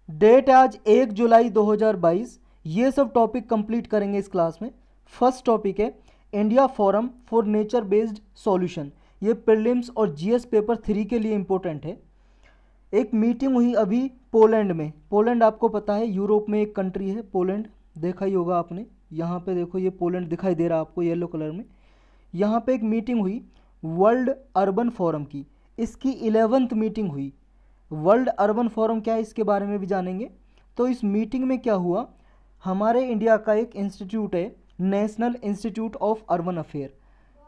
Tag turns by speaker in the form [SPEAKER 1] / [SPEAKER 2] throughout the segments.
[SPEAKER 1] Date आज 1 जुलाई 2022। ये सब टॉपिक कंप्लीट करेंगे इस क्लास में। फर्स्ट टॉपिक है India forum for nature based solution. ये प्रीलिम्स और जीएस पेपर 3 के लिए इम्पोर्टेंट है। एक मीटिंग हुई अभी पोलैंड में। पोलैंड आपको पता है यूरोप में एक कंट्री है पोलैंड, देखा ही होगा आपने। यहाँ पे देखो ये पोलैंड दिखाई दे रहा है आपको येलो कलर में। यहाँ पे एक मीटिंग हुई वर्ल्ड अर्बन फोरम की, इसकी 11वीं मीटिंग हुई। वर्ल्ड अर्बन फोरम क्या है इसके बारे में भी जानेंगे। तो इस मीटिंग में क्या हुआ, हमारे इंडिया का एक इंस्टीट्यूट है national institute of urban affair.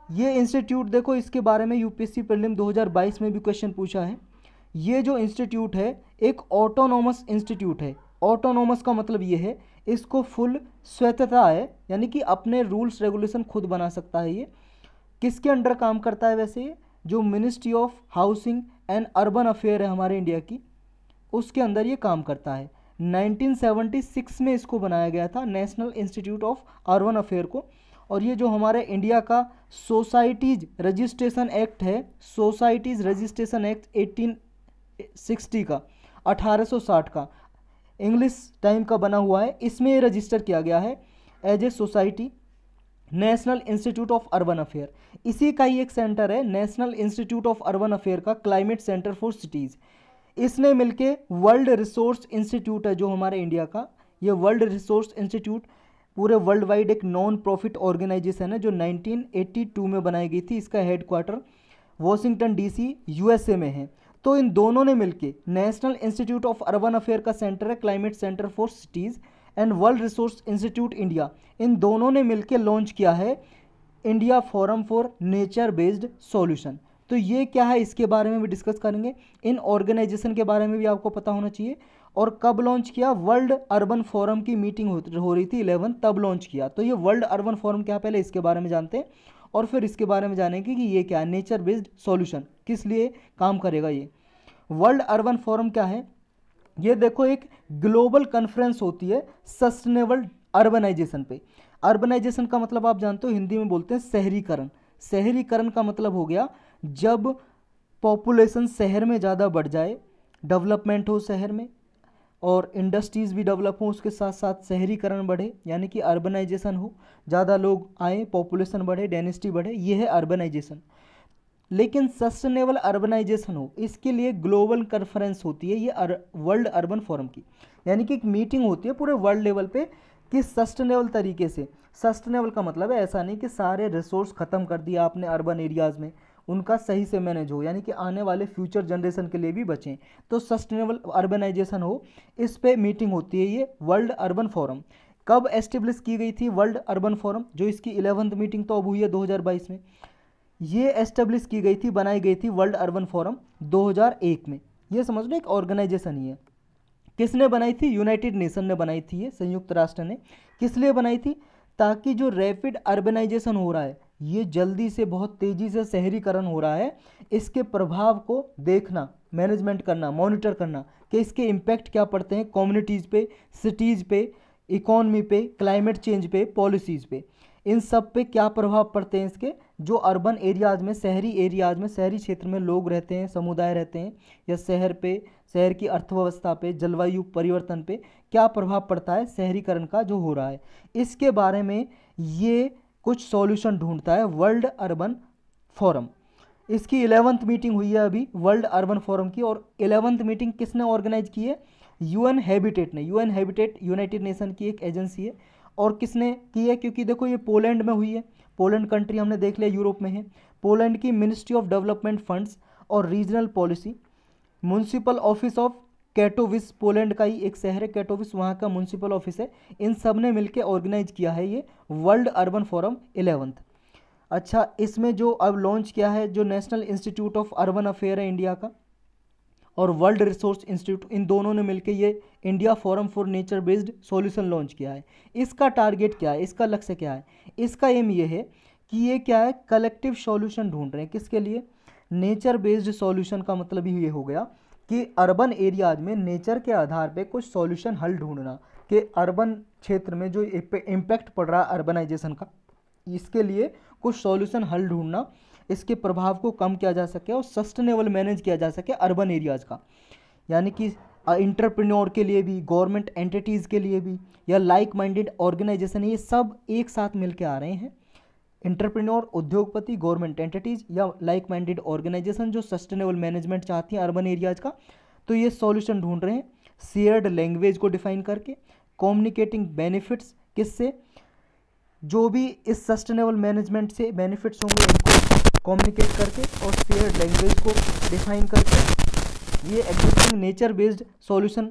[SPEAKER 1] ये इंस्टीट्यूट देखो, इसके बारे में यूपीएससी प्रीलिम 2022 में भी क्वेश्चन पूछा है। ये जो इंस्टीट्यूट है एक ऑटोनोमस इंस्टीट्यूट है। ऑटोनोमस का मतलब ये है इसको फुल स्वायत्तता है, यानी कि अपने रूल्स रेगुलेशन खुद बना सकता है। ये किसके अंडर काम करता है वैसे, ये जो ministry of housing and urban affair है हमारे इंडिया की, उसके अंदर ये काम करता है। 1976 में इसको बनाया गया था national institute of urban affair को। और ये जो हमारे इंडिया का सोसाइटीज रजिस्ट्रेशन एक्ट है, सोसाइटीज रजिस्ट्रेशन एक्ट 1860 का, 1860 का, इंग्लिश टाइम का बना हुआ है। इसमें ये रजिस्टर किया गया है as a society national institute of urban affair. इसी का ही एक सेंटर है national institute of urban affair का, क्लाइमेट सेंटर फॉर सिटीज़। इसने मिलके वर्ल्ड रिसोर्स इंस्टीट्यूट है जो हमारे इंडिया का, ये वर्ल्ड रिसोर्स इंस्टीट्यूट पूरे वर्ल्ड वाइड एक नॉन प्रॉफिट ऑर्गेनाइजेशन है जो 1982 में बनाई गई थी। इसका हेडक्वार्टर वॉशिंगटन डीसी यूएसए में है। तो इन दोनों ने मिलके national institute of urban affair का सेंटर है climate centre for cities and world resource institute India, इन दोनों ने मिलकर लॉन्च किया है India forum for nature based solution. तो ये क्या है इसके बारे में भी डिस्कस करेंगे। इन ऑर्गेनाइजेशन के बारे में भी आपको पता होना चाहिए। और कब लॉन्च किया, वर्ल्ड अर्बन फोरम की मीटिंग हो रही थी 11, तब लॉन्च किया। तो ये वर्ल्ड अर्बन फोरम क्या, पहले इसके बारे में जानते हैं और फिर इसके बारे में जानेंगे कि ये क्या है नेचर बेस्ड सॉल्यूशन, किस लिए काम करेगा ये। वर्ल्ड अर्बन फोरम क्या है, ये देखो एक ग्लोबल कॉन्फ्रेंस होती है सस्टेनेबल अर्बनाइजेशन पे। अर्बनाइजेशन का मतलब आप जानते हो, हिंदी में बोलते हैं शहरीकरण। शहरीकरण का मतलब हो गया जब पॉपुलेशन शहर में ज़्यादा बढ़ जाए, डेवलपमेंट हो शहर में और इंडस्ट्रीज़ भी डेवलप हो, उसके साथ साथ शहरीकरण बढ़े, यानी कि अर्बनाइजेशन हो, ज़्यादा लोग आए, पॉपुलेशन बढ़े, डेंसिटी बढ़े, ये है अर्बनाइजेशन। लेकिन सस्टेनेबल अर्बनाइजेशन हो, इसके लिए ग्लोबल कॉन्फ्रेंस होती है ये वर्ल्ड अर्बन फोरम की, यानी कि एक मीटिंग होती है पूरे वर्ल्ड लेवल पे कि सस्टेनेबल तरीके से। सस्टेनेबल का मतलब है ऐसा नहीं कि सारे रिसोर्स ख़त्म कर दिया आपने अर्बन एरियाज़ में, उनका सही से मैनेज हो, यानी कि आने वाले फ्यूचर जनरेशन के लिए भी बचें, तो सस्टेनेबल अर्बनाइजेशन हो, इस पे मीटिंग होती है ये वर्ल्ड अर्बन फोरम। कब एस्टेब्लिश की गई थी वर्ल्ड अर्बन फोरम, जो इसकी 11वीं मीटिंग तो अब हुई है 2022 में। ये एस्टेब्लिश की गई थी, बनाई गई थी वर्ल्ड अर्बन फोरम 2001 में। ये समझ लो एक ऑर्गेनाइजेशन ही है। किसने बनाई थी, यूनाइटेड नेशन ने बनाई थी, ये संयुक्त राष्ट्र ने। किस लिए बनाई थी, ताकि जो रैपिड अर्बनाइजेशन हो रहा है, ये जल्दी से बहुत तेज़ी से शहरीकरण हो रहा है, इसके प्रभाव को देखना, मैनेजमेंट करना, मॉनिटर करना कि इसके इम्पैक्ट क्या पड़ते हैं कम्युनिटीज़ पे, सिटीज़ पे, इकॉनमी पे, क्लाइमेट चेंज पे, पॉलिसीज़ पे, इन सब पे क्या प्रभाव पड़ते हैं इसके। जो अर्बन एरियाज़ में, शहरी एरियाज़ में, शहरी क्षेत्र में लोग रहते हैं, समुदाय रहते हैं, या शहर पे, शहर की अर्थव्यवस्था पे, जलवायु परिवर्तन पे क्या प्रभाव पड़ता है शहरीकरण का जो हो रहा है, इसके बारे में ये कुछ सॉल्यूशन ढूंढता है वर्ल्ड अर्बन फोरम। इसकी 11वीं मीटिंग हुई है अभी वर्ल्ड अर्बन फोरम की। और 11वीं मीटिंग किसने ऑर्गेनाइज की है, यूएन हैबिटेट ने। यूएन हैबिटेट यूनाइटेड नेशन की एक एजेंसी है। और किसने की है, क्योंकि देखो ये पोलैंड में हुई है, पोलैंड कंट्री हमने देख लिया यूरोप में है। पोलैंड की मिनिस्ट्री ऑफ डेवलपमेंट फंड्स और regional policy, municipal office of Katowice, Poland का ही एक शहर है कैटोविस, वहाँ का म्यूनसिपल ऑफिस है, इन सब ने मिलकर ऑर्गेनाइज किया है ये वर्ल्ड अर्बन फोरम 11वीं। अच्छा, इसमें जो अब लॉन्च किया है जो national institute of urban affair है इंडिया का और वर्ल्ड रिसोर्स इंस्टीट्यूट, इन दोनों ने मिलकर ये India forum for nature based solution launch किया है। इसका टारगेट क्या है, इसका लक्ष्य क्या है, इसका एम ये है कि ये क्या है, कलेक्टिव सॉल्यूशन ढूंढ रहे हैं। किसके लिए, नेचर बेस्ड सॉल्यूशन का मतलब ही ये हो गया कि अर्बन एरियाज में नेचर के आधार पे कुछ सॉल्यूशन हल ढूंढना, कि अर्बन क्षेत्र में जो इम्पैक्ट पड़ रहा है अर्बनाइजेशन का, इसके लिए कुछ सॉल्यूशन हल ढूंढना, इसके प्रभाव को कम किया जा सके और सस्टेनेबल मैनेज किया जा सके अर्बन एरियाज़ का। यानी कि इंटरप्रेन्योर के लिए भी, गवर्नमेंट एंटिटीज़ के लिए भी, या लाइक माइंडेड ऑर्गेनाइजेशन, ये सब एक साथ मिलके आ रहे हैं। इंटरप्रेन्योर, उद्योगपति, गवर्नमेंट एंटिटीज़ या लाइक माइंडेड ऑर्गेनाइजेशन जो सस्टेनेबल मैनेजमेंट चाहती हैं अर्बन एरियाज़ का, तो ये सॉल्यूशन ढूंढ रहे हैं शेयर्ड लैंग्वेज को डिफाइन करके, कम्युनिकेटिंग बेनिफिट्स, किससे, जो भी इस सस्टेनेबल मैनेजमेंट से बेनिफिट्स होंगे उनको कम्युनिकेट करके और शेयर्ड लैंग्वेज को डिफाइन करके ये existing nature based solution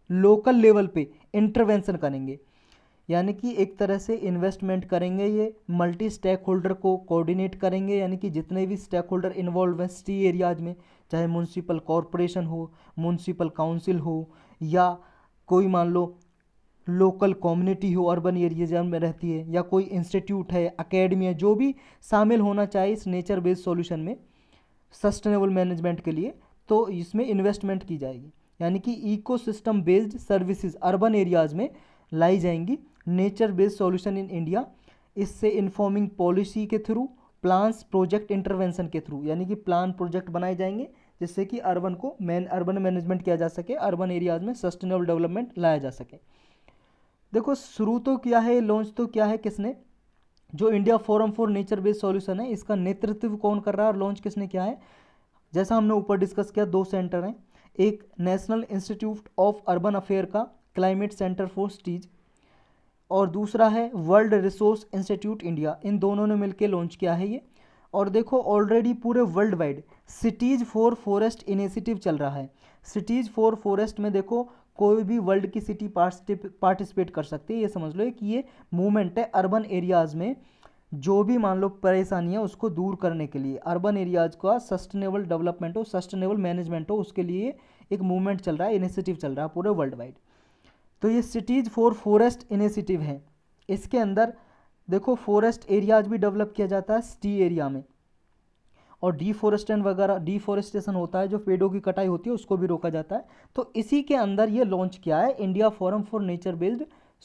[SPEAKER 1] local level पे इंटरवेंशन करेंगे। यानी कि एक तरह से इन्वेस्टमेंट करेंगे, ये मल्टी स्टेक होल्डर को कोऑर्डिनेट करेंगे, यानी कि जितने भी स्टेक होल्डर इन्वॉल्व हैं सिटी एरियाज में, चाहे म्यूनसिपल कॉरपोरेशन हो, म्यूनसिपल काउंसिल हो, या कोई मान लो लोकल कम्युनिटी हो अर्बन एरिया में रहती है, या कोई इंस्टीट्यूट है, एकेडमी है, जो भी शामिल होना चाहे इस नेचर बेस्ड सॉल्यूशन में सस्टेनेबल मैनेजमेंट के लिए, तो इसमें इन्वेस्टमेंट की जाएगी। यानी कि ecosystem based services urban areas में लाई जाएंगी nature based solution in India. इससे इन्फॉर्मिंग पॉलिसी के थ्रू, प्लान्स, प्रोजेक्ट इंटरवेंशन के थ्रू, यानी कि प्लान प्रोजेक्ट बनाए जाएंगे जिससे कि अर्बन मैनेजमेंट किया जा सके, अर्बन एरियाज में सस्टेनेबल डेवलपमेंट लाया जा सके। देखो शुरू तो किया है, लॉन्च तो किया है किसने, जो India forum for nature based solution है, इसका नेतृत्व कौन कर रहा है और लॉन्च किसने किया है। जैसा हमने ऊपर डिस्कस किया, दो सेंटर हैं, एक national institute of urban affair का क्लाइमेट सेंटर फॉर सिटीज और दूसरा है वर्ल्ड रिसोर्स इंस्टीट्यूट इंडिया, इन दोनों ने मिलकर लॉन्च किया है ये। और देखो ऑलरेडी पूरे world wide cities for forest initiative चल रहा है। सिटीज़ फॉर फॉरेस्ट में देखो कोई भी वर्ल्ड की सिटी पार्टिसिपेट कर सकती है। ये समझ लो कि ये मूवमेंट है अर्बन एरियाज़ में जो भी मान लो परेशानी है उसको दूर करने के लिए, अर्बन एरियाज का सस्टेनेबल डेवलपमेंट हो, सस्टेनेबल मैनेजमेंट हो, उसके लिए एक मूवमेंट चल रहा है, इनिशिएटिव चल रहा है पूरे वर्ल्ड वाइड। तो ये सिटीज़ फॉर फॉरेस्ट इनिशिएटिव है। इसके अंदर देखो फॉरेस्ट एरियाज भी डेवलप किया जाता है सिटी एरिया में, और डिफॉरेस्टेशन होता है, जो पेड़ों की कटाई होती है उसको भी रोका जाता है। तो इसी के अंदर ये लॉन्च किया है India forum for nature based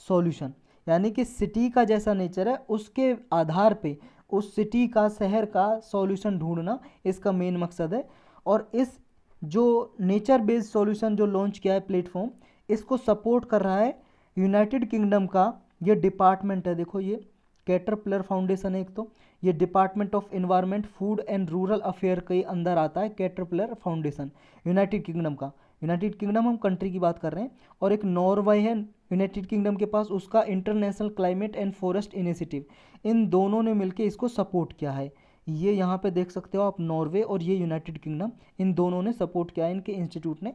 [SPEAKER 1] solution, यानी कि सिटी का जैसा नेचर है उसके आधार पे उस सिटी का, शहर का सॉल्यूशन ढूंढना इसका मेन मकसद है। और इस जो नेचर बेस्ड सॉल्यूशन जो लॉन्च किया है प्लेटफॉर्म, इसको सपोर्ट कर रहा है यूनाइटेड किंगडम का ये डिपार्टमेंट है। देखो ये कैटरपिलर फाउंडेशन है एक, तो ये department of environment, food and rural affair के अंदर आता है कैटरपिलर फाउंडेशन यूनाइटेड किंगडम का। यूनाइटेड किंगडम हम कंट्री की बात कर रहे हैं। और एक नॉर्वे है यूनाइटेड किंगडम के पास, उसका international climate and forest initiative, इन दोनों ने मिलकर इसको सपोर्ट किया है। ये यहाँ पे देख सकते हो आप, नॉर्वे और ये यूनाइटेड किंगडम, इन दोनों ने सपोर्ट किया है इनके इंस्टीट्यूट ने।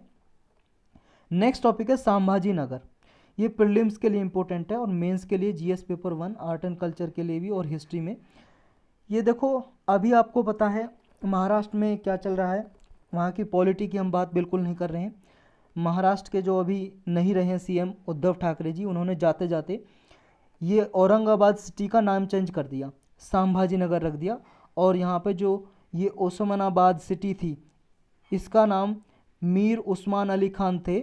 [SPEAKER 1] नेक्स्ट टॉपिक है संभाजी नगर। ये प्रीलिम्स के लिए इंपॉर्टेंट है और मेंस के लिए GS paper 1, art and culture के लिए भी और हिस्ट्री में। ये देखो अभी आपको पता है महाराष्ट्र में क्या चल रहा है, वहाँ की पॉलिटी की हम बात बिल्कुल नहीं कर रहे हैं। महाराष्ट्र के जो अभी नहीं रहे हैं सीएम उद्धव ठाकरे जी, उन्होंने जाते जाते ये औरंगाबाद सिटी का नाम चेंज कर दिया, संभाजी नगर रख दिया। और यहाँ पे जो ये ओस्मानाबाद सिटी थी, इसका नाम मीर उस्मान अली खान थे,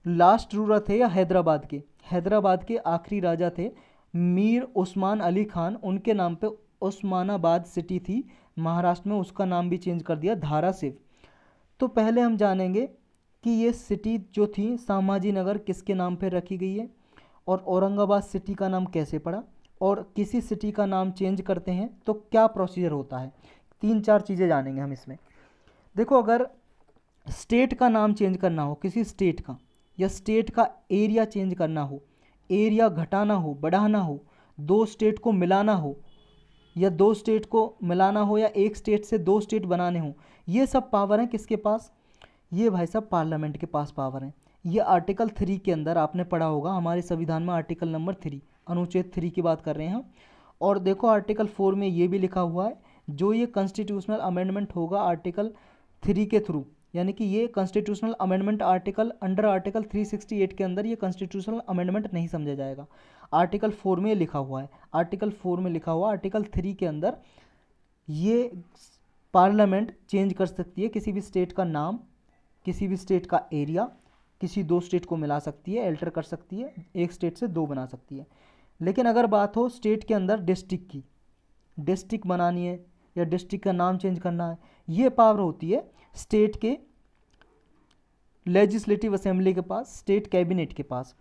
[SPEAKER 1] लास्ट रूलर थे या हैदराबाद के आखिरी राजा थे मीर उस्मान अली खान, उनके नाम पे उस्मानाबाद सिटी थी महाराष्ट्र में, उसका नाम भी चेंज कर दिया धाराशिव। तो पहले हम जानेंगे कि ये सिटी जो थी संभाजी नगर किसके नाम पे रखी गई है, और औरंगाबाद सिटी का नाम कैसे पड़ा, और किसी सिटी का नाम चेंज करते हैं तो क्या प्रोसीजर होता है। 3-4 चीज़ें जानेंगे हम इसमें। देखो अगर स्टेट का नाम चेंज करना हो किसी स्टेट का, या स्टेट का एरिया चेंज करना हो, एरिया घटाना हो, बढ़ाना हो, दो स्टेट को मिलाना हो, या दो स्टेट को मिलाना हो, या एक स्टेट से दो स्टेट बनाने हो, ये सब पावर हैं किसके पास, ये भाई साहब पार्लियामेंट के पास पावर हैं। ये आर्टिकल 3 के अंदर आपने पढ़ा होगा, हमारे संविधान में आर्टिकल नंबर 3, अनुच्छेद 3 की बात कर रहे हैं हम। और देखो आर्टिकल 4 में ये भी लिखा हुआ है, जो ये कॉन्स्टिट्यूशनल अमेंडमेंट होगा आर्टिकल 3 के थ्रू, यानी कि ये कॉन्स्टिट्यूशनल अमेंडमेंट अंडर आर्टिकल 368 के अंदर ये कॉन्स्टिट्यूशनल अमेंडमेंट नहीं समझा जाएगा। आर्टिकल 4 में लिखा हुआ है, आर्टिकल 4 में लिखा हुआ, आर्टिकल 3 के अंदर ये पार्लियामेंट चेंज कर सकती है किसी भी स्टेट का नाम, किसी भी स्टेट का एरिया, किसी दो स्टेट को मिला सकती है, एल्टर कर सकती है, एक स्टेट से दो बना सकती है। लेकिन अगर बात हो स्टेट के अंदर डिस्ट्रिक्ट की, डिस्ट्रिक्ट बनानी है या डिस्ट्रिक्ट का नाम चेंज करना है, ये पावर होती है स्टेट के लेजिस्लेटिव असेंबली के पास, स्टेट कैबिनेट के पास।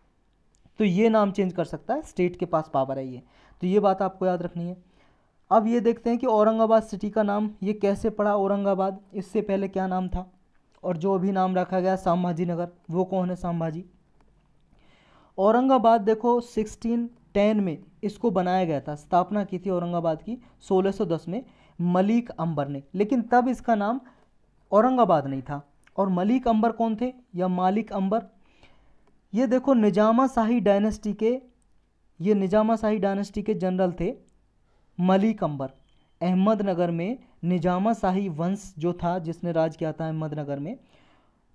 [SPEAKER 1] तो ये नाम चेंज कर सकता है, स्टेट के पास पावर है ये। तो ये बात आपको याद रखनी है। अब ये देखते हैं कि औरंगाबाद सिटी का नाम ये कैसे पड़ा औरंगाबाद, इससे पहले क्या नाम था, और जो अभी नाम रखा गया संभाजी नगर, वो कौन है संभाजी। औरंगाबाद देखो 1610 में इसको बनाया गया था, स्थापना की थी औरंगाबाद की 1610 में मलिक अंबर ने, लेकिन तब इसका नाम औरंगाबाद नहीं था। और मलिक अंबर कौन थे, या मालिक अंबर, ये देखो निजामाशाही डायनेस्टी के, ये निजामाशाही डायनेस्टी के जनरल थे मलिक अंबर। अहमदनगर में निजामाशाही वंश जो था, जिसने राज किया था अहमदनगर में,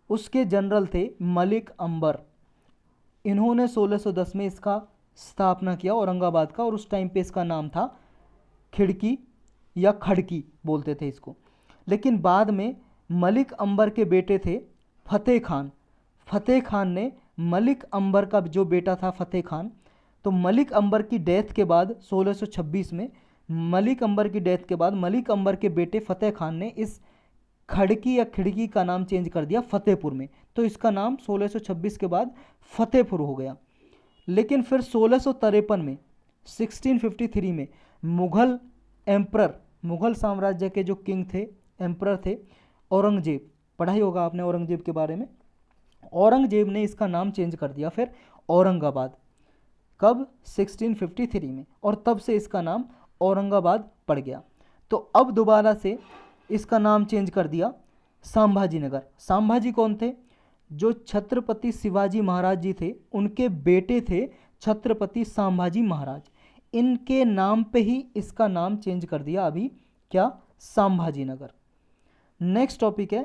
[SPEAKER 1] उसके जनरल थे मलिक अंबर। इन्होंने 1610 में इसका स्थापना किया औरंगाबाद का, और उस टाइम पे इसका नाम था खिड़की या खड़की बोलते थे इसको। लेकिन बाद में मलिक अंबर के बेटे थे फतेह खान। फतेह खान ने मलिक अंबर का जो बेटा था फतेह खान, तो मलिक अंबर की डेथ के बाद 1626 में, मलिक अंबर की डेथ के बाद मलिक अंबर के बेटे फतेह खान ने इस खड़की या खिड़की का नाम चेंज कर दिया फतेहपुर में। तो इसका नाम 1626 के बाद फतेहपुर हो गया। लेकिन फिर 1653 में 1653 में मुगल एम्परर, मुगल साम्राज्य के जो किंग थे, एम्परर थे औरंगजेब, पढ़ाई होगा आपने औरंगजेब के बारे में। औरंगजेब ने इसका नाम चेंज कर दिया फिर औरंगाबाद, कब 1653 में, और तब से इसका नाम औरंगाबाद पड़ गया। तो अब दोबारा से इसका नाम चेंज कर दिया संभाजी नगर। संभाजी कौन थे, जो छत्रपति शिवाजी महाराज जी थे उनके बेटे थे छत्रपति संभाजी महाराज, इनके नाम पे ही इसका नाम चेंज कर दिया अभी, क्या, संभाजी नगर। नेक्स्ट टॉपिक है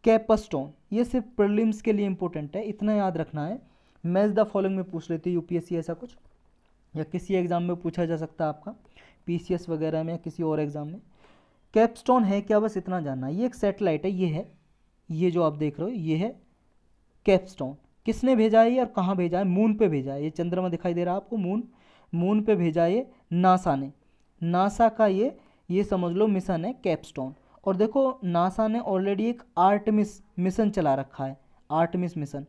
[SPEAKER 1] कैपस्टोन। ये सिर्फ प्रीलिम्स के लिए इंपॉर्टेंट है, इतना याद रखना है। मैच द फॉलोइंग में पूछ लेती है यूपीएससी ऐसा कुछ, या किसी एग्जाम में पूछा जा सकता है आपका, पीसीएस वगैरह में या किसी और एग्जाम में। कैपस्टोन है क्या, बस इतना जानना। ये एक सैटेलाइट है, ये है, ये जो आप देख रहे हो ये है कैपस्टोन। किसने भेजा है ये और कहाँ भेजा है, मून पे भेजा है। ये चंद्रमा दिखाई दे रहा है आपको, मून पे भेजा है ये नासा ने। नासा का ये समझ लो मिशन है कैपस्टोन। और देखो नासा ने ऑलरेडी एक आर्टमिस मिशन चला रखा है, आर्टमिस मिशन,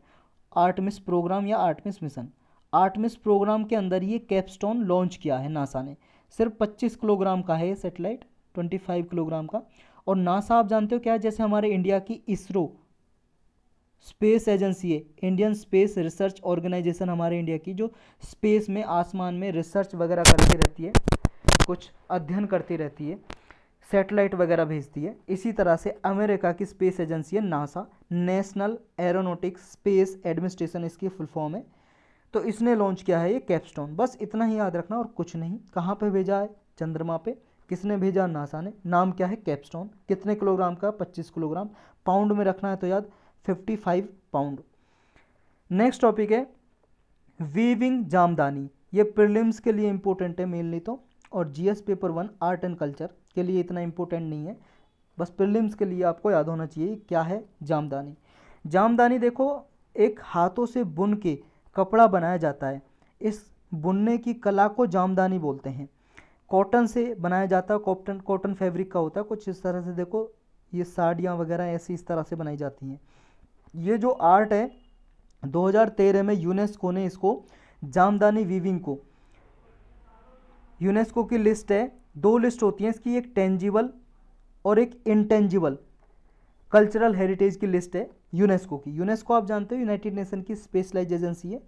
[SPEAKER 1] आर्टमिस प्रोग्राम या आर्टमिस मिशन। आर्टमिस प्रोग्राम के अंदर ये कैपस्टोन लॉन्च किया है नासा ने। सिर्फ 25 किलोग्राम का है ये सेटेलाइट, 25 किलोग्राम का। और नासा आप जानते हो क्या है, जैसे हमारे इंडिया की इसरो स्पेस एजेंसी है, इंडियन स्पेस रिसर्च ऑर्गेनाइजेशन, हमारे इंडिया की जो स्पेस में आसमान में रिसर्च वगैरह करती रहती है, कुछ अध्ययन करती रहती है, सैटेलाइट वगैरह भेजती है। इसी तरह से अमेरिका की स्पेस एजेंसी है NASA, national aeronautics space administration इसकी फुल फॉर्म है। तो इसने लॉन्च किया है ये कैपस्टोन, बस इतना ही याद रखना और कुछ नहीं। कहाँ पे भेजा है, चंद्रमा पे। किसने भेजा, नासा ने। नाम क्या है, कैपस्टोन। कितने किलोग्राम का, 25 किलोग्राम। पाउंड में रखना है तो याद 55 पाउंड। नेक्स्ट टॉपिक है वीविंग जामदानी। ये प्रीलिम्स के लिए इंपॉर्टेंट है मेनली तो, और GS paper 1 art and culture के लिए इतना इंपॉर्टेंट नहीं है, बस प्रीलिम्स के लिए आपको याद होना चाहिए क्या है जामदानी। जामदानी देखो एक हाथों से बुन के कपड़ा बनाया जाता है, इस बुनने की कला को जामदानी बोलते हैं। कॉटन से बनाया जाता है, कॉटन फैब्रिक का होता है कुछ इस तरह से। देखो ये साड़ियाँ वगैरह ऐसी इस तरह से बनाई जाती हैं। ये जो आर्ट है 2013 में यूनेस्को ने इसको जामदानी वीविंग को, यूनेस्को की लिस्ट है, 2 लिस्ट होती हैं इसकी, एक टेंजिबल और एक इंटेंजिबल कल्चरल हेरिटेज की लिस्ट है यूनेस्को की। यूनेस्को आप जानते हो यूनाइटेड नेशन की स्पेशलाइज्ड एजेंसी है।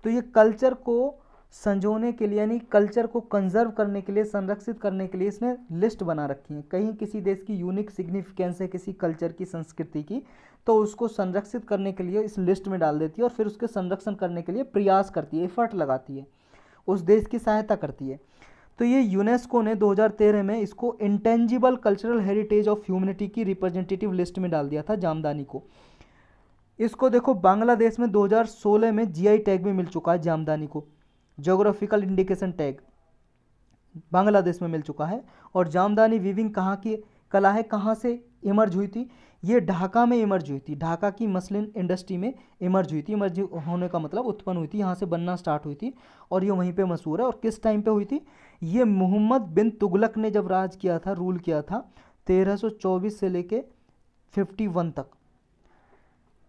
[SPEAKER 1] तो ये कल्चर को संजोने के लिए, यानी कल्चर को कंजर्व करने के लिए, संरक्षित करने के लिए इसने लिस्ट बना रखी है। कहीं किसी देश की यूनिक सिग्निफिकेंस है किसी कल्चर की, संस्कृति की, तो उसको संरक्षित करने के लिए इस लिस्ट में डाल देती है और फिर उसके संरक्षण करने के लिए प्रयास करती है, एफर्ट लगाती है, उस देश की सहायता करती है। तो ये यूनेस्को ने 2013 में इसको intangible cultural heritage of humanity की रिप्रेजेंटेटिव लिस्ट में डाल दिया था जामदानी को। इसको देखो बांग्लादेश में 2016 में जीआई टैग भी मिल चुका है जामदानी को, ज्योग्राफिकल इंडिकेशन टैग बांग्लादेश में मिल चुका है। और जामदानी वीविंग कहाँ की कला है, कहाँ से इमर्ज हुई थी, ये ढाका में इमर्ज हुई थी, ढाका की मसलिन इंडस्ट्री में इमर्ज हुई थी। इमर्ज होने का मतलब उत्पन्न हुई थी, यहाँ से बनना स्टार्ट हुई थी और ये वहीं पे मशहूर है। और किस टाइम पे हुई थी, ये मोहम्मद बिन तुगलक ने जब राज किया था, रूल किया था 1324 से लेके 51 तक,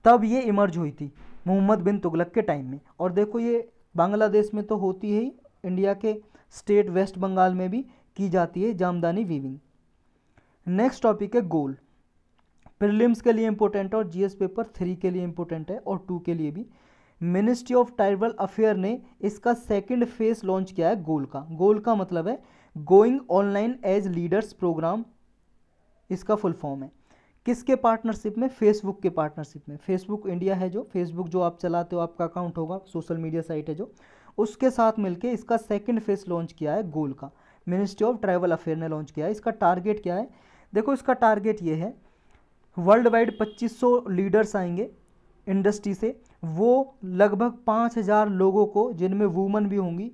[SPEAKER 1] तब ये इमर्ज हुई थी मोहम्मद बिन तुगलक के टाइम में। और देखो ये बांग्लादेश में तो होती है ही, इंडिया के स्टेट वेस्ट बंगाल में भी की जाती है जामदानी वीविंग। नेक्स्ट टॉपिक है गोल। प्रीलिम्स के लिए इंपॉर्टेंट है और जीएस पेपर 3 के लिए इंपॉर्टेंट है और 2 के लिए भी। मिनिस्ट्री ऑफ ट्राइबल अफेयर ने इसका सेकंड फेज लॉन्च किया है गोल का। गोल का मतलब है going online as leaders programme, इसका फुल फॉर्म है। किसके पार्टनरशिप में? फेसबुक के पार्टनरशिप में। फेसबुक इंडिया है जो, फेसबुक जो आप चलाते हो, आपका अकाउंट होगा, सोशल मीडिया साइट है जो, उसके साथ मिलके इसका सेकंड फेज लॉन्च किया है गोल का। मिनिस्ट्री ऑफ ट्राइबल अफेयर ने लॉन्च किया है। इसका टारगेट क्या है? देखो इसका टारगेट ये है, वर्ल्ड वाइड 2500 लीडर्स आएंगे इंडस्ट्री से, वो लगभग 5000 लोगों को, जिनमें वुमन भी होंगी,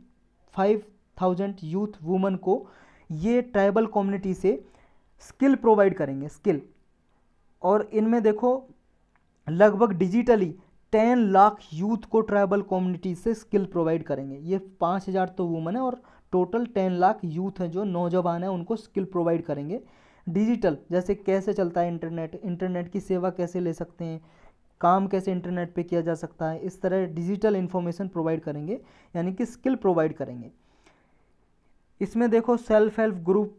[SPEAKER 1] 5000 यूथ वुमन को ये ट्राइबल कम्युनिटी से स्किल प्रोवाइड करेंगे, स्किल। और इनमें देखो लगभग डिजिटली 10 लाख यूथ को ट्राइबल कम्युनिटी से स्किल प्रोवाइड करेंगे। ये 5000 तो वुमन है और टोटल 10 लाख यूथ हैं जो नौजवान हैं, उनको स्किल प्रोवाइड करेंगे डिजिटल, जैसे कैसे चलता है इंटरनेट, इंटरनेट की सेवा कैसे ले सकते हैं, काम कैसे इंटरनेट पे किया जा सकता है, इस तरह डिजिटल इन्फॉर्मेशन प्रोवाइड करेंगे, यानी कि स्किल प्रोवाइड करेंगे। इसमें देखो सेल्फ हेल्प ग्रुप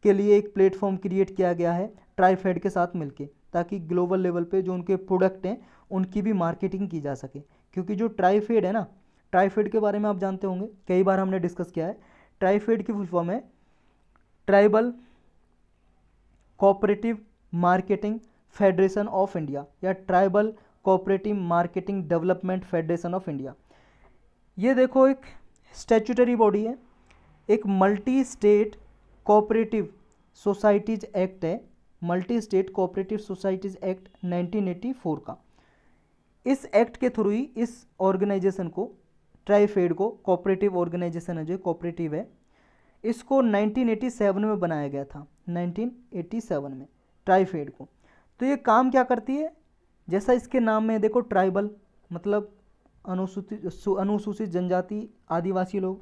[SPEAKER 1] के लिए एक प्लेटफॉर्म क्रिएट किया गया है ट्राइफेड के साथ मिलके, ताकि ग्लोबल लेवल पे जो उनके प्रोडक्ट हैं उनकी भी मार्केटिंग की जा सके। क्योंकि जो ट्राइफेड है ना, ट्राइफेड के बारे में आप जानते होंगे, कई बार हमने डिस्कस किया है। ट्राइफेड की फुल फॉर्म है tribal cooperative marketing federation of India, या tribal cooperative marketing development federation of India. ये देखो एक स्टैट्यूटरी बॉडी है, एक multi state cooperative societies act है, multi state cooperative societies act 1984 का। इस एक्ट के थ्रू ही इस ऑर्गेनाइजेशन को, ट्राइफेड को, कोऑपरेटिव ऑर्गेनाइजेशन है जो कोऑपरेटिव है, इसको 1987 में बनाया गया था, 1987 में ट्राइफेड को। तो ये काम क्या करती है? जैसा इसके नाम में देखो, ट्राइबल मतलब अनुसूचित जनजाति, आदिवासी लोग,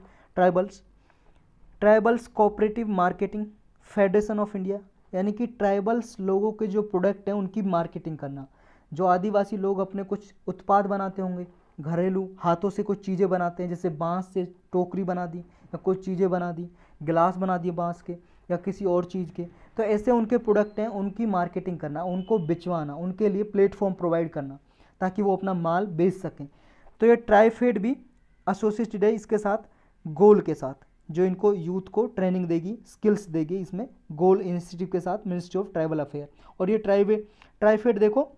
[SPEAKER 1] tribals cooperative marketing federation of India, यानी कि ट्राइबल्स लोगों के जो प्रोडक्ट हैं उनकी मार्केटिंग करना। जो आदिवासी लोग अपने कुछ उत्पाद बनाते होंगे, घरेलू हाथों से कुछ चीज़ें बनाते हैं, जैसे बांस से टोकरी बना दी या कुछ चीज़ें बना दी, गिलास बना दिए बांस के या किसी और चीज़ के, तो ऐसे उनके प्रोडक्ट हैं, उनकी मार्केटिंग करना, उनको बिचवाना, उनके लिए प्लेटफॉर्म प्रोवाइड करना ताकि वो अपना माल बेच सकें। तो ये ट्राइफेड भी एसोसिएटेड है इसके साथ, गोल के साथ, जो इनको यूथ को ट्रेनिंग देगी, स्किल्स देगी, इसमें गोल इनिशिएटिव के साथ मिनिस्ट्री ऑफ ट्राइबल अफेयर। और ये ट्राइफेड देखो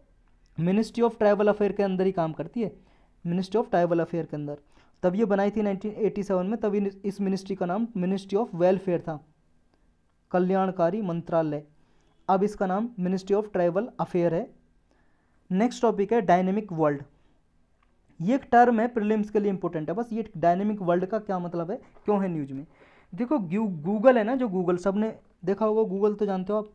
[SPEAKER 1] मिनिस्ट्री ऑफ ट्राइबल अफेयर के अंदर ही काम करती है, मिनिस्ट्री ऑफ ट्राइबल अफेयर के अंदर। तब ये बनाई थी 1987 में, तभी इस मिनिस्ट्री का नाम मिनिस्ट्री ऑफ वेलफेयर था, कल्याणकारी मंत्रालय। अब इसका नाम मिनिस्ट्री ऑफ ट्राइबल अफेयर है। नेक्स्ट टॉपिक है डायनेमिक वर्ल्ड। ये एक टर्म है, प्रीलिम्स के लिए इंपॉर्टेंट है। बस ये डायनेमिक वर्ल्ड का क्या मतलब है, क्यों है न्यूज में? देखो गूगल है ना, जो गूगल सबने देखा होगा, गूगल तो जानते हो आप।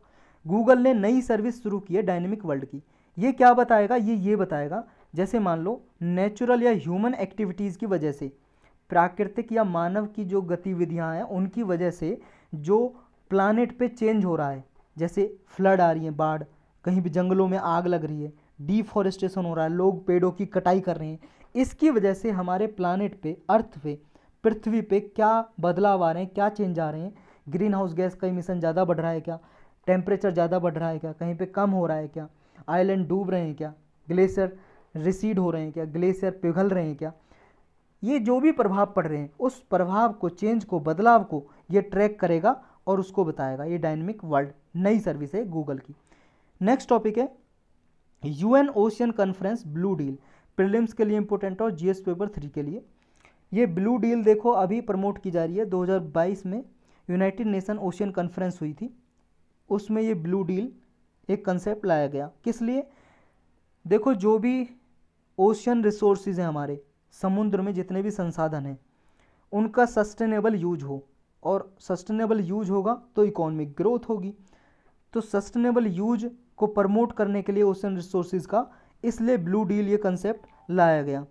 [SPEAKER 1] गूगल ने नई सर्विस शुरू की है डायनेमिक वर्ल्ड की। ये क्या बताएगा? ये बताएगा, जैसे मान लो नेचुरल या ह्यूमन एक्टिविटीज़ की वजह से, प्राकृतिक या मानव की जो गतिविधियां हैं उनकी वजह से जो प्लानेट पे चेंज हो रहा है, जैसे फ्लड आ रही है, बाढ़, कहीं भी जंगलों में आग लग रही है, डिफॉरेस्टेशन हो रहा है, लोग पेड़ों की कटाई कर रहे हैं, इसकी वजह से हमारे प्लानेट पे, अर्थ पे, पृथ्वी पे क्या बदलाव आ रहे हैं, क्या चेंज आ रहे हैं। ग्रीन हाउस गैस का इमिशन ज़्यादा बढ़ रहा है क्या? टेम्परेचर ज़्यादा बढ़ रहा है क्या? कहीं पे कम हो रहा है क्या? आइलैंड डूब रहे हैं क्या? ग्लेशियर रिसीड हो रहे हैं क्या? ग्लेशियर पिघल रहे हैं क्या? ये जो भी प्रभाव पड़ रहे हैं, उस प्रभाव को, चेंज को, बदलाव को ये ट्रैक करेगा और उसको बताएगा। ये डायनेमिक वर्ल्ड नई सर्विस है गूगल की। नेक्स्ट टॉपिक है UN ocean conference blue deal. Prelims के लिए इंपॉर्टेंट और जीएस पेपर 3 के लिए। ये ब्लू डील देखो अभी प्रमोट की जा रही है। 2022 में यूनाइटेड नेशन ओशियन कॉन्फ्रेंस हुई थी, उसमें ये ब्लू डील एक कंसेप्ट लाया गया। किस लिए? देखो जो भी ओशियन रिसोर्सेज हैं हमारे समुद्र में, जितने भी संसाधन हैं, उनका सस्टेनेबल यूज हो, और सस्टेनेबल यूज होगा तो इकोनॉमिक ग्रोथ होगी। तो सस्टेनेबल यूज को प्रमोट करने के लिए ओशन रिसोर्सेज का, इसलिए ब्लू डील ये कंसेप्ट लाया गया।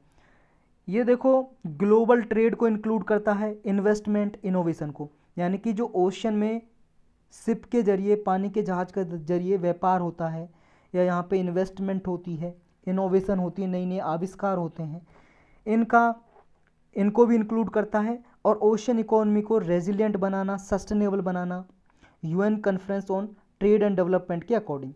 [SPEAKER 1] ये देखो ग्लोबल ट्रेड को इंक्लूड करता है, इन्वेस्टमेंट, इनोवेशन को, यानी कि जो ओशन में शिप के जरिए, पानी के जहाज के जरिए व्यापार होता है, या यहाँ पे इन्वेस्टमेंट होती है, इनोवेशन होती है, नई नई आविष्कार होते हैं, इनको भी इंक्लूड करता है। और ओशन इकोनॉमी को resilient banana, sustainable banana, UN conference on trade and development के अकॉर्डिंग।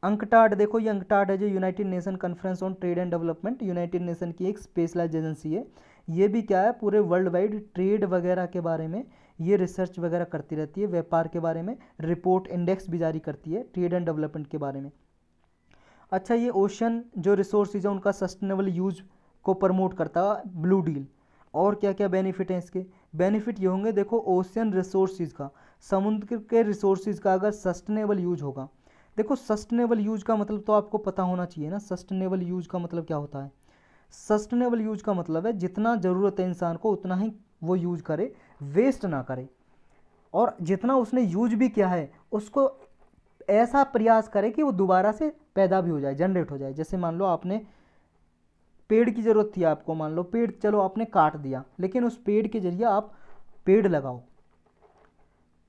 [SPEAKER 1] अंकटाड देखो, ये अंकटाड है जो United nation conference on trade and development, United nation की एक स्पेशलाइज एजेंसी है। ये भी क्या है, पूरे वर्ल्ड वाइड ट्रेड वगैरह के बारे में ये रिसर्च वगैरह करती रहती है, व्यापार के बारे में रिपोर्ट इंडेक्स भी जारी करती है ट्रेड एंड डेवलपमेंट के बारे में। अच्छा, ये ओशन जो रिसोर्सेज है उनका सस्टेनेबल यूज को प्रमोट करता है ब्लू डील। और क्या क्या बेनिफिट हैं इसके? बेनिफिट ये होंगे, देखो ओशियन रिसोर्सेज का, समुद्र के रिसोर्सेज का अगर सस्टेनेबल यूज होगा, देखो सस्टेनेबल यूज का मतलब तो आपको पता होना चाहिए ना, सस्टेनेबल यूज का मतलब क्या होता है? सस्टेनेबल यूज का मतलब है जितना ज़रूरत है इंसान को उतना ही वो यूज करे, वेस्ट ना करे, और जितना उसने यूज भी किया है उसको ऐसा प्रयास करे कि वो दोबारा से पैदा भी हो जाए, जनरेट हो जाए। जैसे मान लो आपने पेड़ की ज़रूरत थी आपको, मान लो पेड़ चलो आपने काट दिया, लेकिन उस पेड़ के जरिए आप पेड़ लगाओ,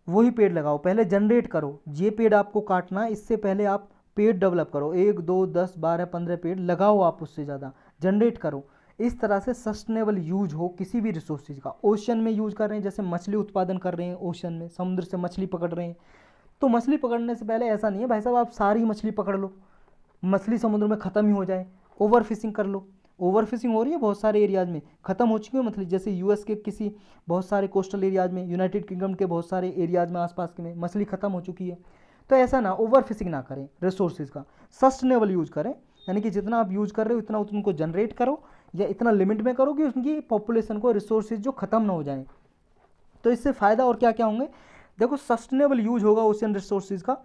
[SPEAKER 1] वही पेड़ लगाओ, पहले जनरेट करो। ये पेड़ आपको काटना, इससे पहले आप पेड़ डेवलप करो, 1 2 10 12 15 पेड़ लगाओ, आप उससे ज़्यादा जनरेट करो। इस तरह से सस्टेनेबल यूज हो किसी भी रिसोर्सेज का। ओशन में यूज कर रहे हैं, जैसे मछली उत्पादन कर रहे हैं ओशन में, समुद्र से मछली पकड़ रहे हैं, तो मछली पकड़ने से पहले ऐसा नहीं है भाई साहब आप सारी मछली पकड़ लो, मछली समुद्र में ख़त्म ही हो जाए, ओवर फिशिंग कर लो। ओवर फिशिंग हो रही है बहुत सारे एरियाज़ में, ख़त्म हो चुकी है मछली, जैसे यूएस के किसी बहुत सारे कोस्टल एरियाज़ में, यूनाइटेड किंगडम के बहुत सारे एरियाज़ में आसपास के में मछली ख़त्म हो चुकी है। तो ऐसा ना ओवर फिशिंग ना करें रिसोर्सेज का, सस्टेनेबल यूज करें, यानी कि जितना आप यूज कर रहे हो इतना उनको जनरेट करो, या इतना लिमिट में करो कि उनकी पॉपुलेशन को रिसोर्सेज जो ख़त्म ना हो जाए। तो इससे फ़ायदा और क्या क्या होंगे? देखो सस्टेनेबल यूज होगा ओशियन रिसोर्सेज का,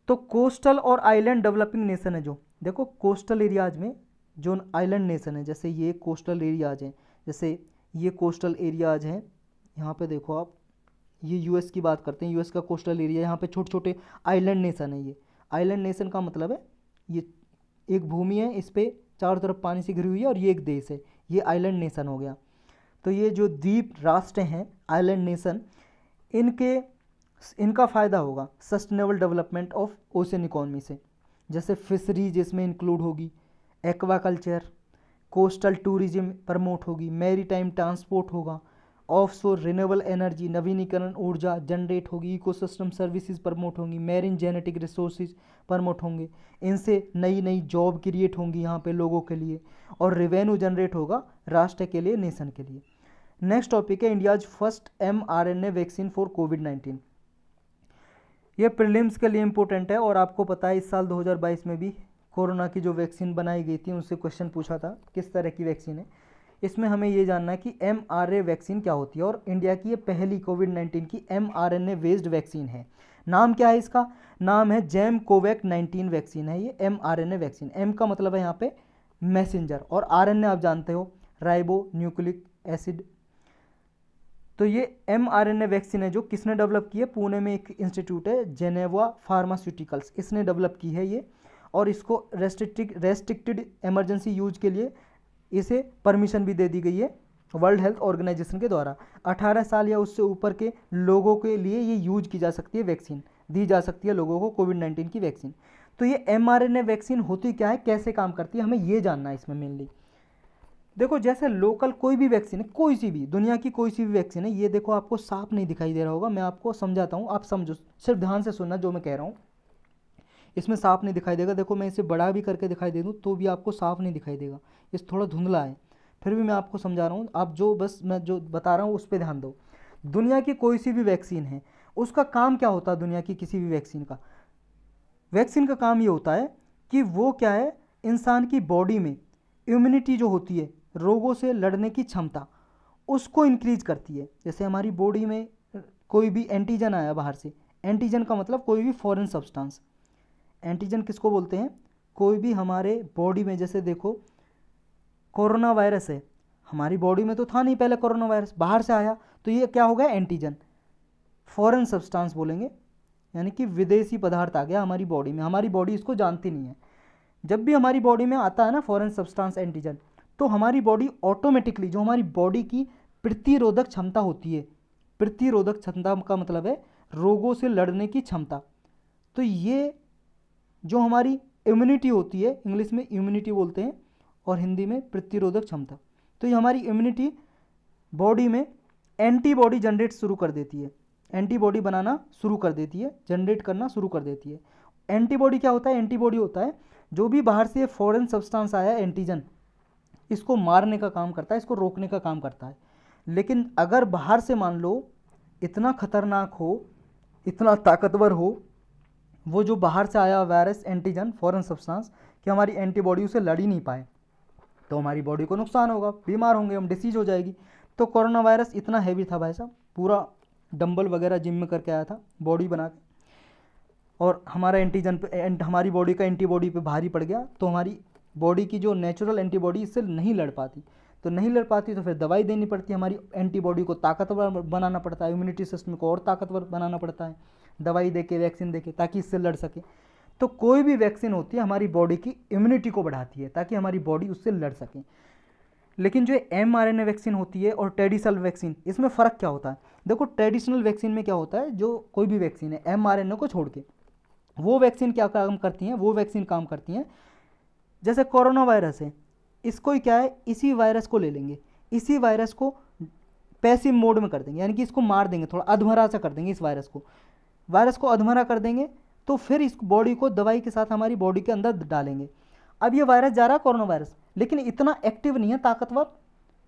[SPEAKER 1] तो कोस्टल और आइलैंड डेवलपिंग नेशन है जो, देखो कोस्टल एरियाज में जो आइलैंड नेशन है, जैसे ये कोस्टल एरियाज हैं, जैसे ये कोस्टल एरियाज हैं, यहाँ पे देखो आप, ये यूएस की बात करते हैं, यूएस का कोस्टल एरिया, यहाँ पे छोटे छोटे आइलैंड नेशन है। ये आइलैंड नेशन का मतलब है ये एक भूमि है, इस पर चारों तरफ पानी से घिरी हुई है, और ये एक देश है, ये आइलैंड नेशन हो गया। तो ये जो द्वीप राष्ट्र हैं आइलैंड नेशन, इनका फ़ायदा होगा sustainable development of ocean economy से, जैसे फिशरीज इसमें इंक्लूड होगी, एक्वाकल्चर, कोस्टल टूरिज्म प्रमोट होगी, मैरीटाइम ट्रांसपोर्ट होगा, ऑफशोर रिन्यूएबल एनर्जी नवीनीकरण ऊर्जा जनरेट होगी, इकोसिस्टम सर्विसेज प्रमोट होंगी, मैरिन जेनेटिक रिसोर्सेज प्रमोट होंगे, इनसे नई नई जॉब क्रिएट होंगी यहाँ पे लोगों के लिए, और रेवेन्यू जनरेट होगा राष्ट्र के लिए, नेशन के लिए। नेक्स्ट टॉपिक है India's first mRNA vaccine for कोविड-19। ये प्रीलिम्स के लिए इंपॉर्टेंट है, और आपको पता है इस साल 2022 में भी कोरोना की जो वैक्सीन बनाई गई थी उनसे क्वेश्चन पूछा था किस तरह की वैक्सीन है। इसमें हमें ये जानना है कि mRNA वैक्सीन क्या होती है, और इंडिया की ये पहली कोविड-19 की mRNA बेस्ड वैक्सीन है। नाम क्या है इसका? नाम है जेम कोवैक 19 वैक्सीन है ये mRNA वैक्सीन। एम का मतलब है यहाँ पे मैसेंजर, और RNA आप जानते हो राइबो न्यूक्लिक एसिड। तो ये mRNA वैक्सीन है जो किसने डेवलप की है? पुणे में एक इंस्टीट्यूट है जेनेवा फार्मास्यूटिकल्स, इसने डेवलप की है ये, और इसको रेस्ट्रिक्टेड इमरजेंसी यूज के लिए इसे परमिशन भी दे दी गई है वर्ल्ड हेल्थ ऑर्गेनाइजेशन के द्वारा। 18 साल या उससे ऊपर के लोगों के लिए ये यूज की जा सकती है, वैक्सीन दी जा सकती है लोगों को, कोविड-19 की वैक्सीन। तो ये mRNA वैक्सीन होती क्या है, कैसे काम करती है, हमें ये जानना है इसमें मेनली। देखो जैसे लोकल कोई भी वैक्सीन है, कोई सी भी दुनिया की कोई सी भी वैक्सीन है, ये देखो आपको साफ नहीं दिखाई दे रहा होगा, मैं आपको समझाता हूँ, आप समझो, सिर्फ ध्यान से सुनना जो मैं कह रहा हूँ। इसमें साफ नहीं दिखाई देगा, देखो मैं इसे बड़ा भी करके दिखाई दे दूँ तो भी आपको साफ नहीं दिखाई देगा, इस थोड़ा धुंधला है, फिर भी मैं आपको समझा रहा हूँ, आप जो बस मैं जो बता रहा हूँ उस पर ध्यान दो। दुनिया की कोई सी भी वैक्सीन है, उसका काम क्या होता है? दुनिया की किसी भी वैक्सीन का काम ये होता है कि वो क्या है, इंसान की बॉडी में इम्यूनिटी जो होती है, रोगों से लड़ने की क्षमता, उसको इंक्रीज करती है। जैसे हमारी बॉडी में कोई भी एंटीजन आया बाहर से, एंटीजन का मतलब कोई भी फॉरेन सब्सटेंस, एंटीजन किसको बोलते हैं? कोई भी हमारे बॉडी में, जैसे देखो कोरोना वायरस है, हमारी बॉडी में तो था नहीं पहले कोरोना वायरस, बाहर से आया, तो ये क्या हो गया? एंटीजन, फॉरेन सब्सटेंस बोलेंगे, यानी कि विदेशी पदार्थ आ गया हमारी बॉडी में, हमारी बॉडी इसको जानती नहीं है। जब भी हमारी बॉडी में आता है ना फॉरेन सब्सटेंस एंटीजन, तो हमारी बॉडी ऑटोमेटिकली, जो हमारी बॉडी की प्रतिरोधक क्षमता होती है, प्रतिरोधक क्षमता का मतलब है रोगों से लड़ने की क्षमता, तो ये जो हमारी इम्यूनिटी होती है, इंग्लिश में इम्यूनिटी बोलते हैं और हिंदी में प्रतिरोधक क्षमता। तो ये हमारी इम्यूनिटी बॉडी में एंटीबॉडी जनरेट शुरू कर देती है, एंटीबॉडी बनाना शुरू कर देती है, जनरेट करना शुरू कर देती है। एंटीबॉडी क्या होता है? एंटीबॉडी होता है जो भी बाहर से फॉरेन सब्सटेंस आया है, एंटीजन, इसको मारने का काम करता है, इसको रोकने का काम करता है। लेकिन अगर बाहर से मान लो इतना खतरनाक हो, इतना ताकतवर हो वो जो बाहर से आया वायरस, एंटीजन, फॉरेन सब्सटेंस, कि हमारी एंटीबॉडी उसे लड़ ही नहीं पाए, तो हमारी बॉडी को नुकसान होगा, बीमार होंगे हम, डिसीज हो जाएगी। तो कोरोना वायरस इतना हैवी था भाई साहब, पूरा डंबल वगैरह जिम में करके आया था बॉडी बना के, और हमारा एंटीजन पे हमारी बॉडी का एंटीबॉडी पे भारी पड़ गया, तो हमारी बॉडी की जो नेचुरल एंटीबॉडी इससे नहीं लड़ पाती, तो नहीं लड़ पाती तो फिर दवाई देनी पड़ती है, हमारी एंटीबॉडी को ताकतवर बनाना पड़ता है, इम्यूनिटी सिस्टम को और ताकतवर बनाना पड़ता है, दवाई देके, वैक्सीन देके, ताकि इससे लड़ सके। तो कोई भी वैक्सीन होती है हमारी बॉडी की इम्यूनिटी को बढ़ाती है ताकि हमारी बॉडी उससे लड़ सके। लेकिन जो mRNA वैक्सीन होती है और ट्रेडिशनल वैक्सीन, इसमें फ़र्क क्या होता है? देखो ट्रेडिशनल वैक्सीन में क्या होता है, जो कोई भी वैक्सीन है mRNA को छोड़ के, वो वैक्सीन क्या काम करती हैं? वो वैक्सीन काम करती हैं, जैसे कोरोना वायरस है, इसको ही क्या है, इसी वायरस को ले लेंगे, इसी वायरस को पैसिव मोड में कर देंगे, यानी कि इसको मार देंगे, थोड़ा अधमरा सा कर देंगे, इस वायरस को अधमरा कर देंगे, तो फिर इस बॉडी को दवाई के साथ हमारी बॉडी के अंदर डालेंगे। अब ये वायरस जा रहा है कोरोना वायरस, लेकिन इतना एक्टिव नहीं है, ताकतवर,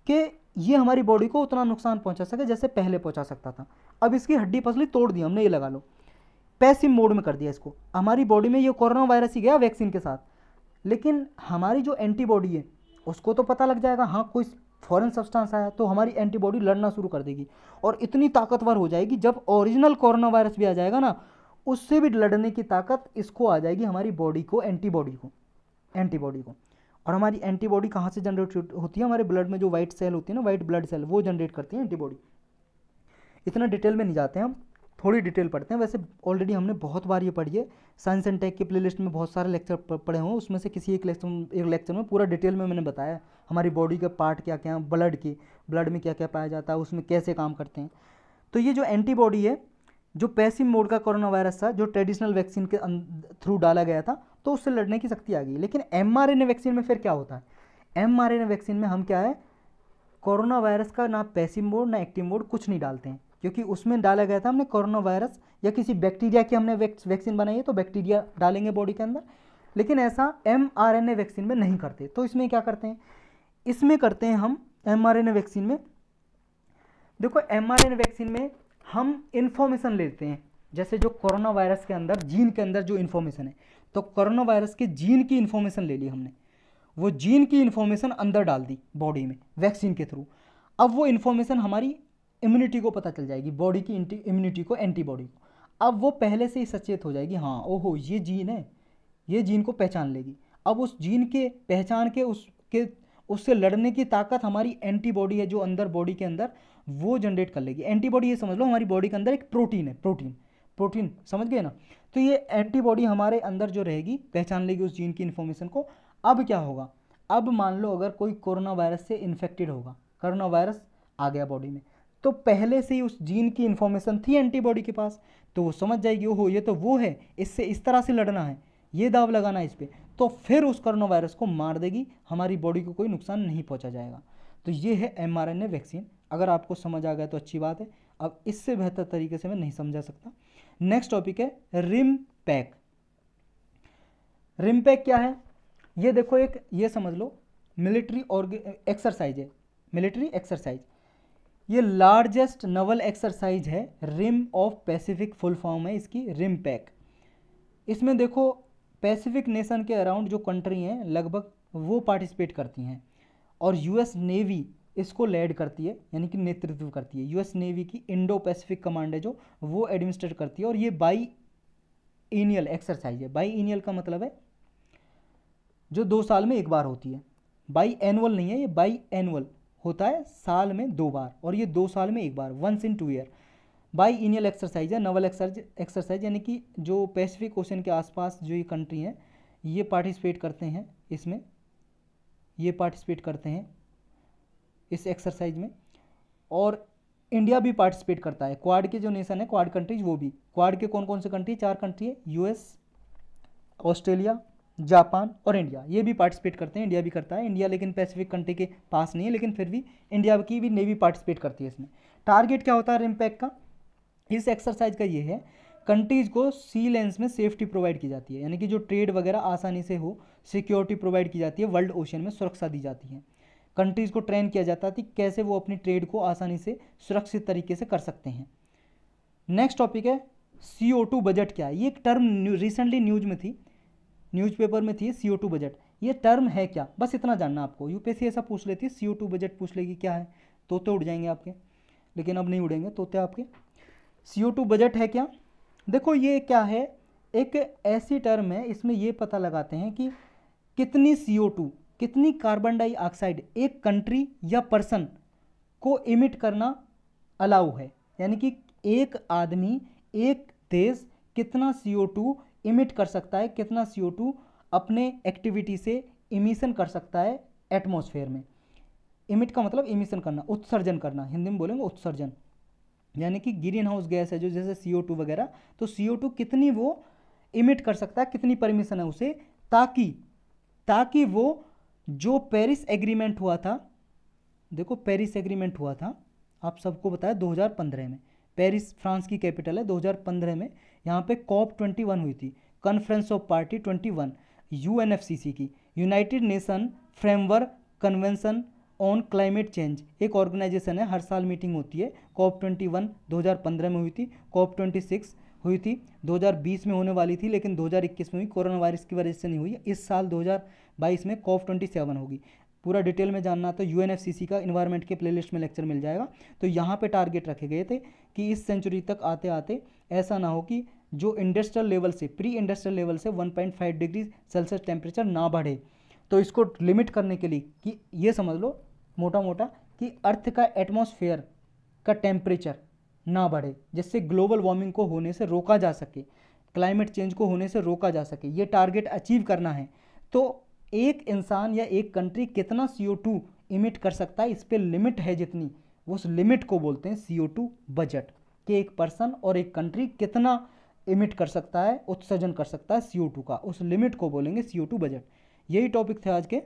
[SPEAKER 1] कि ये हमारी बॉडी को उतना नुकसान पहुंचा सके जैसे पहले पहुंचा सकता था। अब इसकी हड्डी पसली तोड़ दी हमने, ये लगा लो, पैसिव मोड में कर दिया इसको, हमारी बॉडी में ये कोरोना वायरस ही गया वैक्सीन के साथ, लेकिन हमारी जो एंटीबॉडी है उसको तो पता लग जाएगा, हाँ कोई फॉरेन सब्सटेंस आया, तो हमारी एंटीबॉडी लड़ना शुरू कर देगी और इतनी ताकतवर हो जाएगी, जब ओरिजिनल कोरोना वायरस भी आ जाएगा ना, उससे भी लड़ने की ताकत इसको आ जाएगी, हमारी बॉडी को, एंटीबॉडी को। और हमारी एंटीबॉडी कहाँ से जनरेट होती है? हमारे ब्लड में जो वाइट सेल होती है ना, वाइट ब्लड सेल, वो जनरेट करती है एंटीबॉडी। इतना डिटेल में नहीं जाते हैं हम, थोड़ी डिटेल पढ़ते हैं। वैसे ऑलरेडी हमने बहुत बार ये पढ़ी है, साइंस एंड टेक की प्लेलिस्ट में बहुत सारे लेक्चर पढ़े हुए हैं, उसमें से किसी एक लेक्चर में पूरा डिटेल में मैंने बताया हमारी बॉडी के पार्ट क्या क्या हैं, ब्लड में क्या क्या पाया जाता है, उसमें कैसे काम करते हैं। तो ये जो एंटीबॉडी है, जो पैसिव मोड का कोरोना वायरस था, जो ट्रेडिशनल वैक्सीन के थ्रू डाला गया था, तो उससे लड़ने की शक्ति आ गई। लेकिन mRNA वैक्सीन में फिर क्या होता है? mRNA वैक्सीन में हम क्या है, कोरोना वायरस का ना पैसिव मोड ना एक्टिव मोड कुछ नहीं डालते हैं, क्योंकि उसमें डाला गया था हमने कोरोना वायरस या किसी बैक्टीरिया की हमने वैक्सीन बनाई है, तो बैक्टीरिया डालेंगे बॉडी के अंदर। लेकिन ऐसा mRNA वैक्सीन में नहीं करते। तो इसमें क्या करते हैं? इसमें करते हैं हम mRNA वैक्सीन में, देखो mRNA वैक्सीन में हम इंफॉर्मेशन लेते हैं, जैसे जो कोरोना वायरस के अंदर, जीन के अंदर जो इन्फॉर्मेशन है, तो कोरोना वायरस के जीन की इन्फॉर्मेशन ले ली हमने, वो जीन की इन्फॉर्मेशन अंदर डाल दी बॉडी में वैक्सीन के थ्रू। अब वो इन्फॉर्मेशन हमारी इम्यूनिटी को पता चल जाएगी, बॉडी की इम्यूनिटी को, एंटीबॉडी को। अब वो पहले से ही सचेत हो जाएगी, हाँ ओहो ये जीन है, ये जीन को पहचान लेगी। अब उस जीन के पहचान के उससे लड़ने की ताकत हमारी एंटीबॉडी है जो अंदर बॉडी के अंदर, वो जनरेट कर लेगी। एंटीबॉडी ये समझ लो हमारी बॉडी के अंदर एक प्रोटीन है, प्रोटीन समझ गए ना। तो ये एंटीबॉडी हमारे अंदर जो रहेगी, पहचान लेगी उस जीन की इन्फॉर्मेशन को। अब क्या होगा? अब मान लो अगर कोई कोरोना वायरस से इन्फेक्टेड होगा, कोरोना वायरस आ गया बॉडी में, तो पहले से ही उस जीन की इन्फॉर्मेशन थी एंटीबॉडी के पास, तो वो समझ जाएगी ओहो ये तो वो है, इससे इस तरह से लड़ना है, ये दाव लगाना है इस पर, तो फिर उस कोरोना वायरस को मार देगी, हमारी बॉडी को कोई नुकसान नहीं पहुंचा जाएगा। तो ये है mRNA वैक्सीन। अगर आपको समझ आ गया तो अच्छी बात है, अब इससे बेहतर तरीके से मैं नहीं समझा सकता। नेक्स्ट टॉपिक है रिमपैक। रिमपैक क्या है? ये देखो, एक ये समझ लो मिलिट्री एक्सरसाइज है, मिलिट्री एक्सरसाइज। ये लार्जेस्ट नवल एक्सरसाइज है, rim of Pacific full form है इसकी, रिमपैक। इसमें देखो पैसिफिक नेशन के अराउंड जो कंट्री हैं लगभग वो पार्टिसिपेट करती हैं, और यूएस नेवी इसको लीड करती है, यानी कि नेतृत्व करती है। यूएस नेवी की इंडो पैसिफिक कमांड है जो, वो एडमिनिस्ट्रेट करती है, और ये बाई एनियल एक्सरसाइज है। बाई एनियल का मतलब है जो 2 साल में एक बार होती है, बाई एनुअल नहीं है, ये बाई एनुअल होता है, साल में 2 बार, और ये 2 साल में एक बार, once in 2 year. Biennial exercise है, नवल एक्सरसाइज, यानी कि जो पैसिफिक ओशन के आसपास जो ये कंट्री हैं ये पार्टिसिपेट करते हैं इसमें, ये पार्टिसिपेट करते हैं इस एक्सरसाइज में, और इंडिया भी पार्टिसिपेट करता है। क्वाड के जो नेशन है, क्वाड कंट्रीज, वो भी, क्वाड के कौन कौन से कंट्री? 4 कंट्री है, यूएस, ऑस्ट्रेलिया, जापान और इंडिया, ये भी पार्टिसिपेट करते हैं, इंडिया भी करता है। इंडिया लेकिन पैसिफिक कंट्री के पास नहीं है, लेकिन फिर भी इंडिया की भी नेवी पार्टिसिपेट करती है इसमें। टारगेट क्या होता है रिमपैक का, इस एक्सरसाइज का ये है, कंट्रीज को सी लेंस में सेफ्टी प्रोवाइड की जाती है, यानी कि जो ट्रेड वगैरह आसानी से हो, सिक्योरिटी प्रोवाइड की जाती है, वर्ल्ड ओशन में सुरक्षा दी जाती है। कंट्रीज को ट्रेन किया जाता है कि कैसे वो अपनी ट्रेड को आसानी से सुरक्षित तरीके से कर सकते हैं। नेक्स्ट टॉपिक है CO2 बजट क्या है। ये एक टर्म रिसेंटली न्यूज में थी, न्यूज़पेपर में थी, CO2 बजट। ये टर्म है क्या, बस इतना जानना आपको। यूपीएससी ऐसा पूछ लेती है, CO2 बजट पूछ लेगी क्या है, तोते उड़ जाएंगे आपके, लेकिन अब नहीं उड़ेंगे तोते आपके। CO2 बजट है क्या, देखो ये क्या है, एक ऐसी टर्म है, इसमें ये पता लगाते हैं कि कितनी CO2, कितनी कार्बन डाइऑक्साइड एक कंट्री या पर्सन को इमिट करना अलाउ है, यानी कि एक आदमी, एक देश कितना CO2 इमिट कर सकता है, कितना CO2 अपने एक्टिविटी से इमिशन कर सकता है एटमॉस्फेयर में। इमिट का मतलब इमिशन करना, उत्सर्जन करना, हिंदी में बोलेंगे उत्सर्जन, यानी कि ग्रीन हाउस गैस है जो जैसे CO2 वगैरह, तो CO2 कितनी वो इमिट कर सकता है, कितनी परमिशन है उसे, ताकि वो जो पेरिस एग्रीमेंट हुआ था, देखो पेरिस एग्रीमेंट हुआ था, आप सबको बताया 2015 में, पेरिस फ्रांस की कैपिटल है, 2015 में यहाँ पे COP21 हुई थी, कॉन्फ्रेंस ऑफ पार्टी 21, UNFCCC की, United nation framework convention on climate change, एक ऑर्गेनाइजेशन है, हर साल मीटिंग होती है। COP21 2015 में हुई थी, COP26 हुई थी 2020 में होने वाली थी, लेकिन 2021 में हुई, कोरोना वायरस की वजह से नहीं हुई। इस साल 2022 में COP27 होगी। पूरा डिटेल में जानना तो UNFCCC का इन्वायरमेंट के प्लेलिस्ट में लेक्चर मिल जाएगा। तो यहाँ पे टारगेट रखे गए थे कि इस सेंचुरी तक आते आते ऐसा ना हो कि जो इंडस्ट्रियल लेवल से, प्री इंडस्ट्रियल लेवल से 1.5 डिग्री सेल्सियस टेम्परेचर ना बढ़े। तो इसको लिमिट करने के लिए कि ये समझ लो मोटा मोटा कि अर्थ का एटमॉस्फेयर का टेम्परेचर ना बढ़े, जिससे ग्लोबल वार्मिंग को होने से रोका जा सके, क्लाइमेट चेंज को होने से रोका जा सके, ये टारगेट अचीव करना है। तो एक इंसान या एक कंट्री कितना CO2 इमिट कर सकता है, इस पर लिमिट है जितनी, उस लिमिट को बोलते हैं CO2 बजट, कि एक पर्सन और एक कंट्री कितना इमिट कर सकता है, उत्सर्जन कर सकता है CO2 का, उस लिमिट को बोलेंगे CO2 बजट। यही टॉपिक थे आज के।